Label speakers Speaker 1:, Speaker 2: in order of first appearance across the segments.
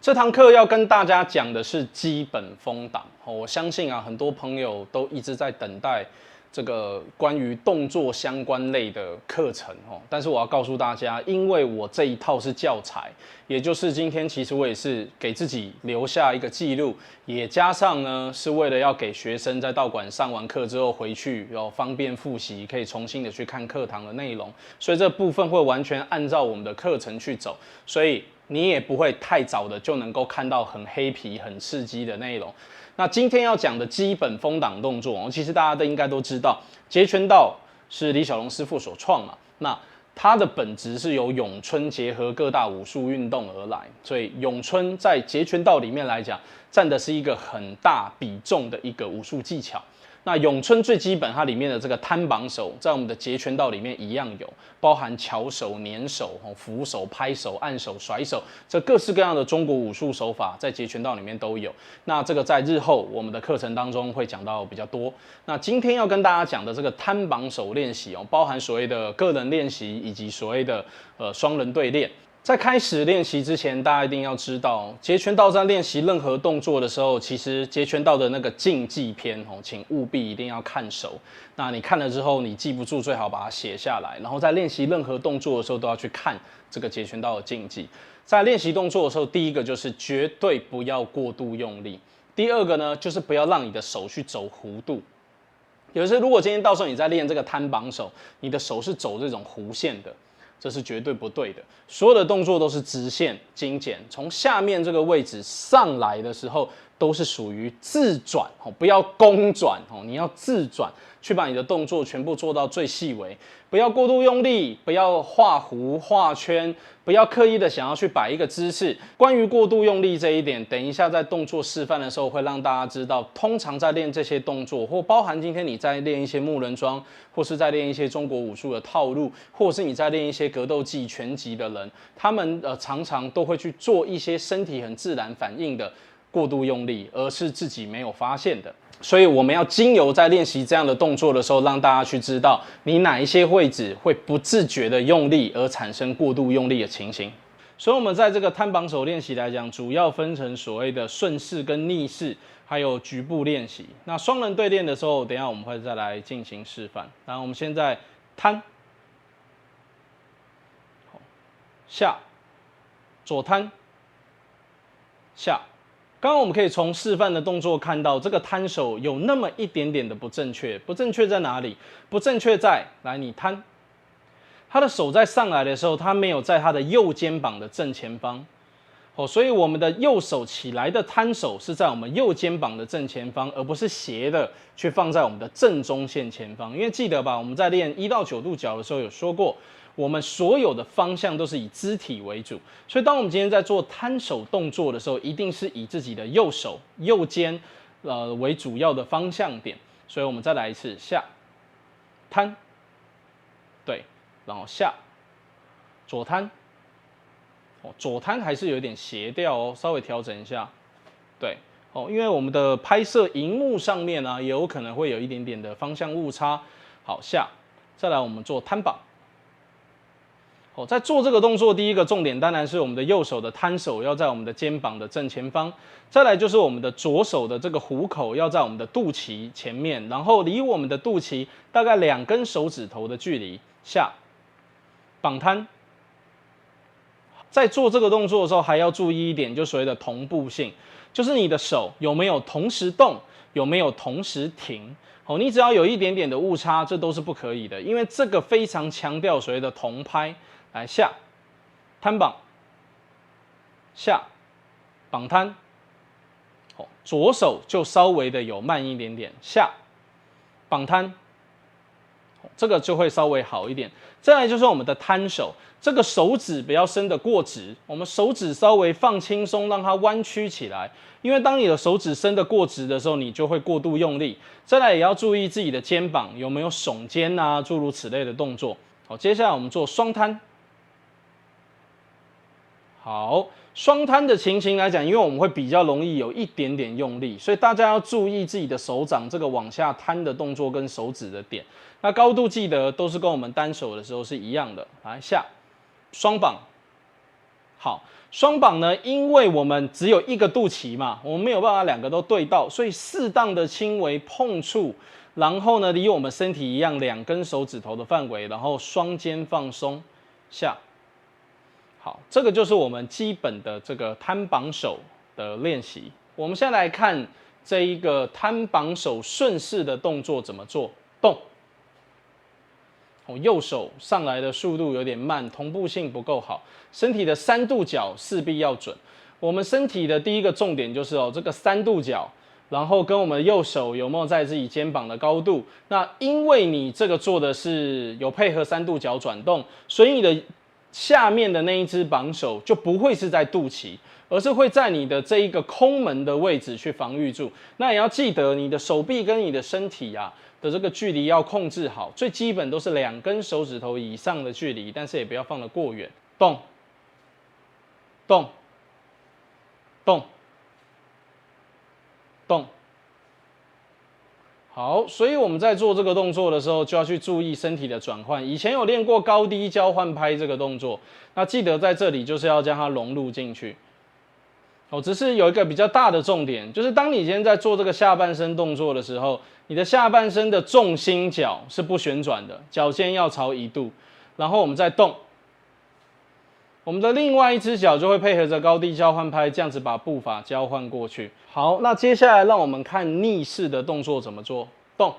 Speaker 1: 这堂课要跟大家讲的是基本风档。我相信啊，很多朋友都一直在等待这个关于动作相关类的课程哦。但是我要告诉大家，因为我这一套是教材，也就是今天其实我也是给自己留下一个记录，也加上呢是为了要给学生在道馆上完课之后回去要方便复习，可以重新的去看课堂的内容，所以这部分会完全按照我们的课程去走，所以你也不会太早的就能够看到很黑皮、很刺激的内容。那今天要讲的基本风档动作，其实大家都应该都知道，截拳道是李小龙师傅所创嘛。那它的本质是由咏春结合各大武术运动而来，所以咏春在截拳道里面来讲，占的是一个很大比重的一个武术技巧。那咏春最基本，它里面的这个摊绑手，在我们的截拳道里面一样有，包含翘手、捻手、扶手、拍手、按手、甩手，这各式各样的中国武术手法，在截拳道里面都有。那这个在日后我们的课程当中会讲到比较多。那今天要跟大家讲的这个摊绑手练习包含所谓的个人练习以及所谓的双人对练。在开始练习之前，大家一定要知道，截拳道在练习任何动作的时候，其实截拳道的那个禁忌篇请务必一定要看熟。那你看了之后，你记不住，最好把它写下来。然后在练习任何动作的时候，都要去看这个截拳道的禁忌。在练习动作的时候，第一个就是绝对不要过度用力。第二个呢，就是不要让你的手去走弧度。有时如果今天到时候你在练这个摊绑手，你的手是走这种弧线的，这是绝对不对的。所有的动作都是直线精简，从下面这个位置上来的时候，都是属于自转不要公转你要自转，去把你的动作全部做到最细微，不要过度用力，不要画弧画圈，不要刻意的想要去摆一个姿势。关于过度用力这一点，等一下在动作示范的时候会让大家知道，通常在练这些动作，或包含今天你在练一些木人桩，或是在练一些中国武术的套路，或是你在练一些格斗技拳击的人，他们常常都会去做一些身体很自然反应的过度用力，而是自己没有发现的。所以我们要经由在练习这样的动作的时候，让大家去知道你哪一些位置会不自觉的用力而产生过度用力的情形。所以我们在这个摊绑手练习来讲，主要分成所谓的顺势跟逆势，还有局部练习。那双人对练的时候，等一下我们会再来进行示范。然后我们现在摊下，左摊下。刚刚我们可以从示范的动作看到，这个摊手有那么一点点的不正确。不正确在哪里？不正确在你摊，他的手在上来的时候，他没有在他的右肩膀的正前方。所以我们的右手起来的摊手是在我们右肩膀的正前方，而不是斜的去放在我们的正中线前方。因为记得吧，我们在练1到9度角的时候有说过，我们所有的方向都是以肢体为主，所以当我们今天在做摊手动作的时候，一定是以自己的右手、右肩为主要的方向点。所以我们再来一次，下摊，对，然后下左摊，左摊还是有点斜掉稍微调整一下，对，因为我们的拍摄荧幕上面也有可能会有一点点的方向误差。好，下，再来我们做摊绑。在做这个动作，第一个重点当然是我们的右手的摊手要在我们的肩膀的正前方，再来就是我们的左手的这个虎口要在我们的肚脐前面，然后离我们的肚脐大概2根手指头的距离。下，绑摊。在做这个动作的时候，还要注意一点，就所谓的同步性，就是你的手有没有同时动，有没有同时停。你只要有一点点的误差，这都是不可以的，因为这个非常强调所谓的同拍。来，下摊绑，下绑摊，左手就稍微的有慢一点点，下绑摊，这个就会稍微好一点。再来就是我们的摊手，这个手指不要伸得过直，我们手指稍微放轻松，让它弯曲起来。因为当你的手指伸得过直的时候，你就会过度用力。再来也要注意自己的肩膀有没有耸肩诸如此类的动作。好，接下来我们做双摊。好，双摊的情形来讲，因为我们会比较容易有一点点用力，所以大家要注意自己的手掌这个往下摊的动作跟手指的点。那高度记得都是跟我们单手的时候是一样的。来，下双绑，好，双绑呢，因为我们只有一个肚脐嘛，我们没有办法两个都对到，所以适当的轻微碰触，然后呢，离我们身体一样2根手指头的范围，然后双肩放松下。好，这个就是我们基本的这个摊绑手的练习。我们现在来看这一个摊绑手顺势的动作怎么做，动。右手上来的速度有点慢，同步性不够好，身体的3度角势必要准。我们身体的第一个重点就是这个3度角，然后跟我们右手有没有在自己肩膀的高度。那因为你这个做的是有配合3度角转动，所以你的下面的那一只绑手就不会是在肚脐，而是会在你的这一个空门的位置去防御住。那也要记得你的手臂跟你的身体的这个距离要控制好，最基本都是2根手指头以上的距离，但是也不要放得过远。动，动，动，动。好，所以我们在做这个动作的时候，就要去注意身体的转换。以前有练过高低交换拍这个动作，那记得在这里就是要将它融入进去。只是有一个比较大的重点，就是当你今天在做这个下半身动作的时候，你的下半身的重心脚是不旋转的，脚尖要朝1度，然后我们再动，我们的另外一只脚就会配合着高低交换拍，这样子把步伐交换过去。好，那接下来让我们看逆势的动作怎么做，动。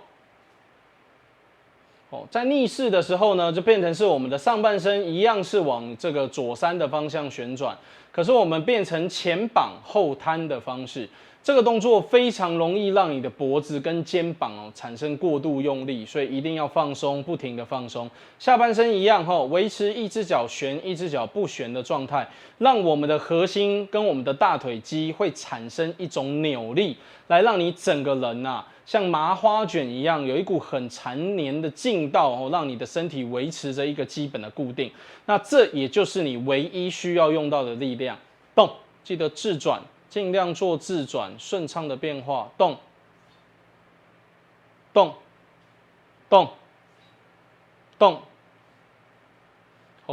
Speaker 1: 在逆势的时候呢，就变成是我们的上半身一样是往这个左3的方向旋转，可是我们变成前绑后摊的方式。这个动作非常容易让你的脖子跟肩膀产生过度用力，所以一定要放松，不停的放松。下半身一样维持一只脚旋一只脚不旋的状态，让我们的核心跟我们的大腿肌会产生一种扭力，来让你整个人像麻花卷一样，有一股很缠黏的劲道让你的身体维持着一个基本的固定。那这也就是你唯一需要用到的力量。动，记得自转，尽量做自转，顺畅的变化。动，动，动，动。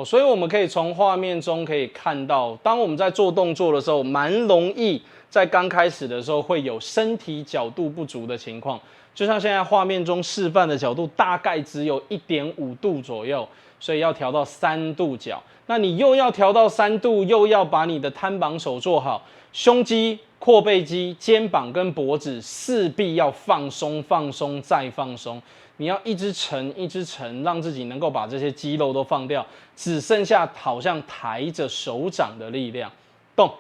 Speaker 1: 所以我们可以从画面中可以看到，当我们在做动作的时候，蛮容易在刚开始的时候会有身体角度不足的情况。就像现在画面中示范的角度，大概只有1.5度左右，所以要调到3度角。那你又要调到3度，又要把你的摊绑手做好，胸肌、阔背肌、肩膀跟脖子势必要放松、放松再放松。你要一直沉，一直沉，让自己能够把这些肌肉都放掉，只剩下好像抬着手掌的力量。动。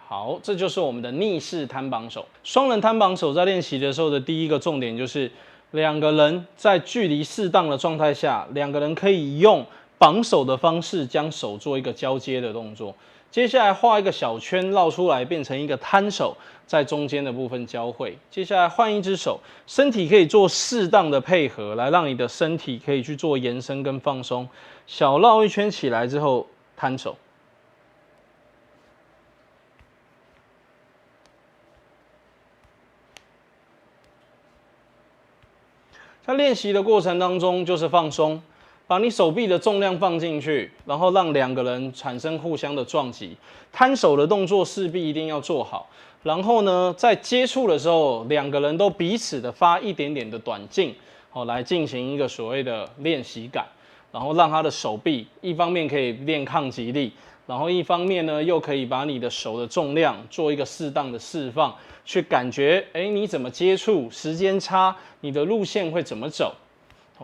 Speaker 1: 好，这就是我们的逆式摊绑手。双人摊绑手在练习的时候的第一个重点就是，2个人在距离适当的状态下，2个人可以用绑手的方式将手做一个交接的动作。接下来画一个小圈绕出来，变成一个摊手，在中间的部分交汇。接下来换一只手，身体可以做适当的配合，来让你的身体可以去做延伸跟放松。小绕一圈起来之后，摊手。在练习的过程当中，就是放松，把你手臂的重量放进去，然后让2个人产生互相的撞击。摊手的动作势必一定要做好。然后呢，在接触的时候，2个人都彼此的发一点点的短劲，来进行一个所谓的练习感，然后让他的手臂一方面可以练抗击力，然后一方面呢又可以把你的手的重量做一个适当的释放，去感觉，你怎么接触，时间差，你的路线会怎么走，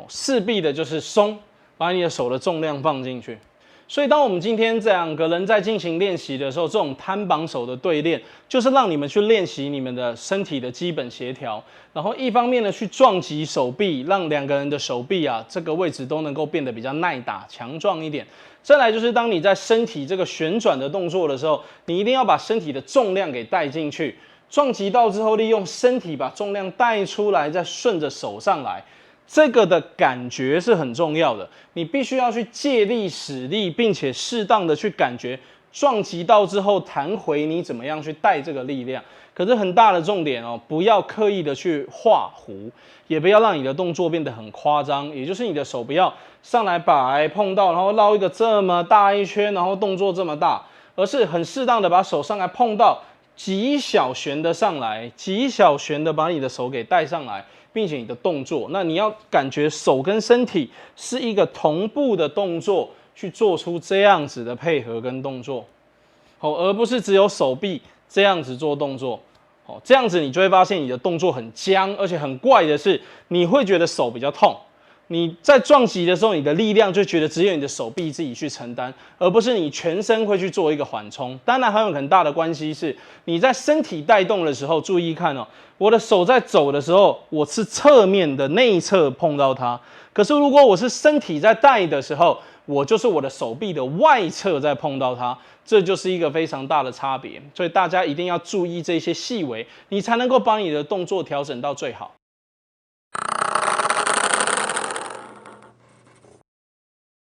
Speaker 1: 势必的就是松，把你的手的重量放进去。所以，当我们今天2个人在进行练习的时候，这种摊绑手的对练，就是让你们去练习你们的身体的基本协调，然后一方面呢去撞击手臂，让2个人的手臂这个位置都能够变得比较耐打、强壮一点。再来就是当你在身体这个旋转的动作的时候，你一定要把身体的重量给带进去，撞击到之后，利用身体把重量带出来，再顺着手上来。这个的感觉是很重要的，你必须要去借力使力，并且适当的去感觉撞击到之后弹回，你怎么样去带这个力量？可是很大的重点哦，不要刻意的去画弧，也不要让你的动作变得很夸张，也就是你的手不要上来摆碰到，然后绕一个这么大一圈，然后动作这么大，而是很适当的把手上来碰到，极小旋的上来，极小旋的把你的手给带上来，并且你的动作，那你要感觉手跟身体是一个同步的动作，去做出这样子的配合跟动作，而不是只有手臂这样子做动作。这样子你就会发现你的动作很僵，而且很怪的是，你会觉得手比较痛。你在撞击的时候，你的力量就觉得只有你的手臂自己去承担，而不是你全身会去做一个缓冲。当然还有很大的关系是，你在身体带动的时候，注意看哦，我的手在走的时候，我是侧面的内侧碰到它。可是如果我是身体在带的时候，我就是我的手臂的外侧在碰到它，这就是一个非常大的差别。所以大家一定要注意这些细微，你才能够把你的动作调整到最好。